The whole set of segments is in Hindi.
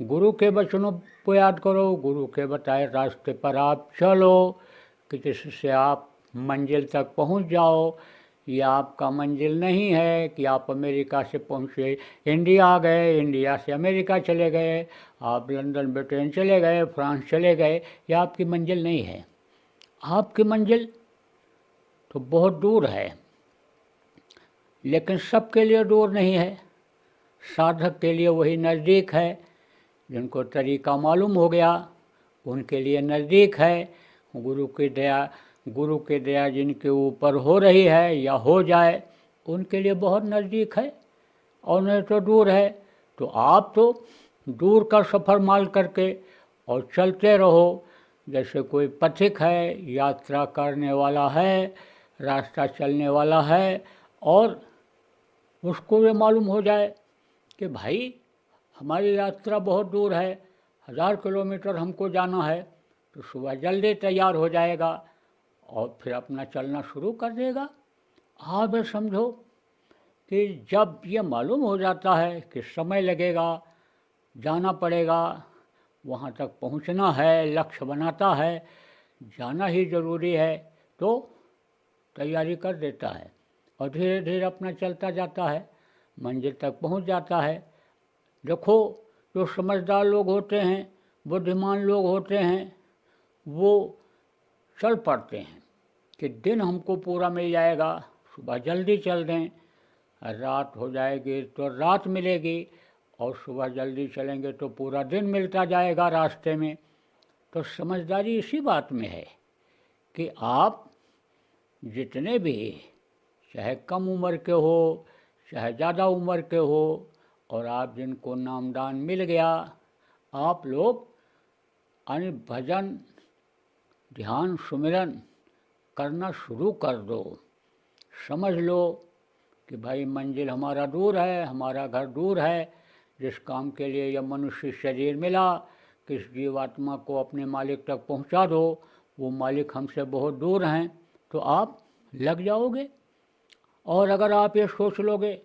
गुरु के वचनों को याद करो, गुरु के बताए रास्ते पर आप चलो कि जिससे आप मंजिल तक पहुंच जाओ। ये आपका मंजिल नहीं है कि आप अमेरिका से पहुंचे इंडिया आ गए, इंडिया से अमेरिका चले गए, आप लंदन ब्रिटेन चले गए, फ्रांस चले गए। ये आपकी मंजिल नहीं है। आपकी मंजिल तो बहुत दूर है, लेकिन सबके लिए दूर नहीं है। साधक के लिए वही नज़दीक है। जिनको तरीका मालूम हो गया उनके लिए नज़दीक है। गुरु की दया जिनके ऊपर हो रही है या हो जाए उनके लिए बहुत नज़दीक है, और नहीं तो दूर है। तो आप तो दूर का सफ़र माल करके और चलते रहो। जैसे कोई पथिक है, यात्रा करने वाला है, रास्ता चलने वाला है, और उसको ये मालूम हो जाए कि भाई हमारी यात्रा बहुत दूर है, 1000 किलोमीटर हमको जाना है, तो सुबह जल्दी तैयार हो जाएगा और फिर अपना चलना शुरू कर देगा। आप ये समझो कि जब ये मालूम हो जाता है कि समय लगेगा, जाना पड़ेगा, वहाँ तक पहुँचना है, लक्ष्य बनाता है, जाना ही ज़रूरी है, तो तैयारी कर देता है और धीरे धीरे अपना चलता जाता है, मंजिल तक पहुँच जाता है। देखो, जो समझदार लोग होते हैं, बुद्धिमान लोग होते हैं, वो चल पड़ते हैं कि दिन हमको पूरा मिल जाएगा, सुबह जल्दी चल दें, रात हो जाएगी तो रात मिलेगी, और सुबह जल्दी चलेंगे तो पूरा दिन मिलता जाएगा रास्ते में। तो समझदारी इसी बात में है कि आप जितने भी, चाहे कम उम्र के हो चाहे ज़्यादा उम्र के हो, और आप जिनको नामदान मिल गया, आप लोग यानी भजन ध्यान सुमिरन करना शुरू कर दो। समझ लो कि भाई मंजिल हमारा दूर है, हमारा घर दूर है। जिस काम के लिए यह मनुष्य शरीर मिला, किस जीवात्मा को अपने मालिक तक पहुंचा दो, वो मालिक हमसे बहुत दूर हैं, तो आप लग जाओगे। और अगर आप ये सोच लोगे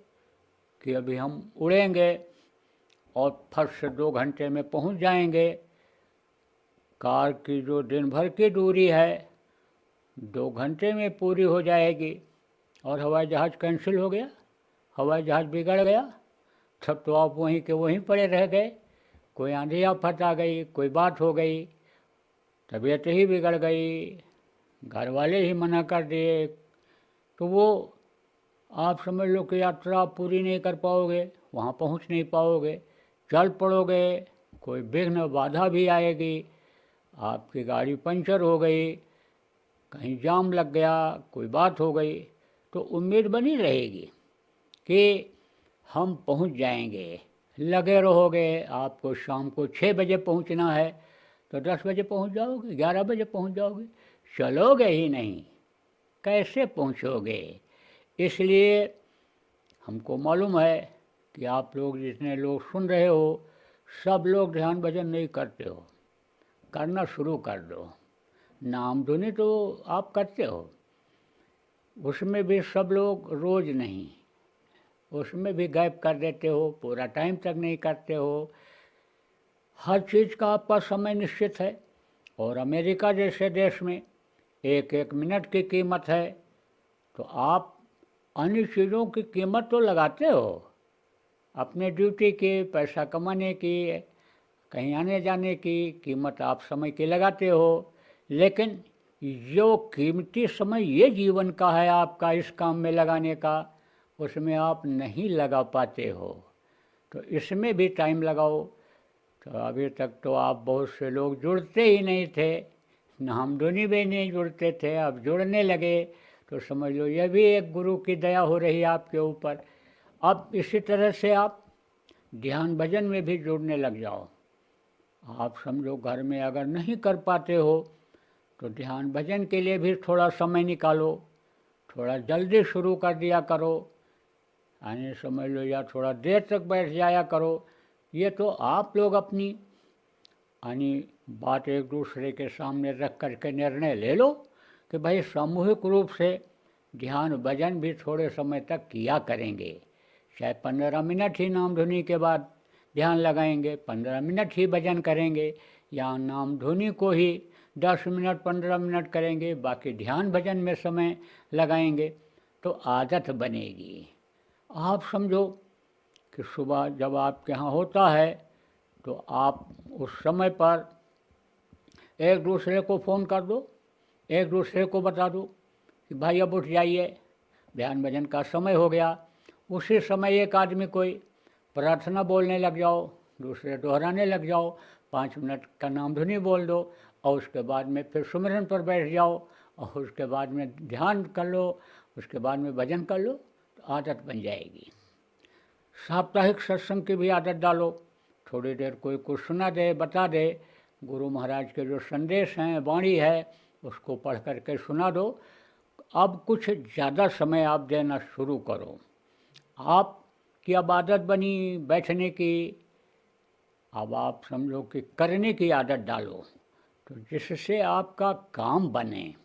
कि अभी हम उड़ेंगे और फट से 2 घंटे में पहुंच जाएंगे, कार की जो दिन भर की दूरी है 2 घंटे में पूरी हो जाएगी, और हवाई जहाज़ कैंसिल हो गया, हवाई जहाज़ बिगड़ गया, तब तो आप वहीं के वहीं पड़े रह गए। कोई आंधी आफत आ गई, कोई बात हो गई, तबीयत ही बिगड़ गई, घर वाले ही मना कर दिए, तो वो आप समझ लो कि यात्रा आप पूरी नहीं कर पाओगे, वहाँ पहुँच नहीं पाओगे। चल पड़ोगे, कोई विघ्न बाधा भी आएगी, आपकी गाड़ी पंचर हो गई, कहीं जाम लग गया, कोई बात हो गई, तो उम्मीद बनी रहेगी कि हम पहुंच जाएंगे। लगे रहोगे। आपको शाम को 6 बजे पहुंचना है तो 10 बजे पहुंच जाओगे, 11 बजे पहुंच जाओगे। चलोगे ही नहीं, कैसे पहुंचोगे? इसलिए हमको मालूम है कि आप लोग जितने लोग सुन रहे हो, सब लोग ध्यान भजन नहीं करते हो। करना शुरू कर दो। नाम धुनी तो आप करते हो, उसमें भी सब लोग रोज़ नहीं, उसमें भी गैप कर देते हो, पूरा टाइम तक नहीं करते हो। हर चीज़ का आपका समय निश्चित है, और अमेरिका जैसे देश में 1-1 मिनट की कीमत है। तो आप अन्य चीज़ों की कीमत तो लगाते हो, अपने ड्यूटी की, पैसा कमाने की, कहीं आने जाने की कीमत आप समय की लगाते हो, लेकिन जो कीमती समय ये जीवन का है आपका इस काम में लगाने का, उसमें आप नहीं लगा पाते हो। तो इसमें भी टाइम लगाओ। तो अभी तक तो आप बहुत से लोग जुड़ते ही नहीं थे, नाम धुनी भी नहीं जुड़ते थे, अब जुड़ने लगे, तो समझ लो यह भी एक गुरु की दया हो रही है आपके ऊपर। अब इसी तरह से आप ध्यान भजन में भी जुड़ने लग जाओ। आप समझो घर में अगर नहीं कर पाते हो तो ध्यान भजन के लिए भी थोड़ा समय निकालो, थोड़ा जल्दी शुरू कर दिया करो, यानी समझ लो, या थोड़ा देर तक बैठ जाया करो। ये तो आप लोग अपनी यानी बात एक दूसरे के सामने रख कर के निर्णय ले लो कि भाई सामूहिक रूप से ध्यान भजन भी थोड़े समय तक किया करेंगे, चाहे 15 मिनट ही नाम धुनी के बाद ध्यान लगाएंगे, 15 मिनट ही भजन करेंगे, या नाम धुनी को ही 10 मिनट 15 मिनट करेंगे, बाकी ध्यान भजन में समय लगाएंगे, तो आदत बनेगी। आप समझो कि सुबह जब आपके यहाँ होता है तो आप उस समय पर एक दूसरे को फ़ोन कर दो, एक दूसरे को बता दो कि भाई अब उठ जाइए, ध्यान भजन का समय हो गया। उसी समय एक आदमी कोई प्रार्थना बोलने लग जाओ, दूसरे दोहराने लग जाओ, 5 मिनट का नाम धुनी बोल दो, और उसके बाद में फिर सुमिरन पर बैठ जाओ, और उसके बाद में ध्यान कर लो, उसके बाद में भजन कर लो, तो आदत बन जाएगी। साप्ताहिक सत्संग की भी आदत डालो, थोड़ी देर कोई कुछ सुना दे, बता दे, गुरु महाराज के जो संदेश हैं, वाणी है, उसको पढ़ करके सुना दो। अब कुछ ज़्यादा समय आप देना शुरू करो। आपकी अब आदत बनी बैठने की, अब आप समझो कि करने की आदत डालो, तो जिससे आपका काम बने।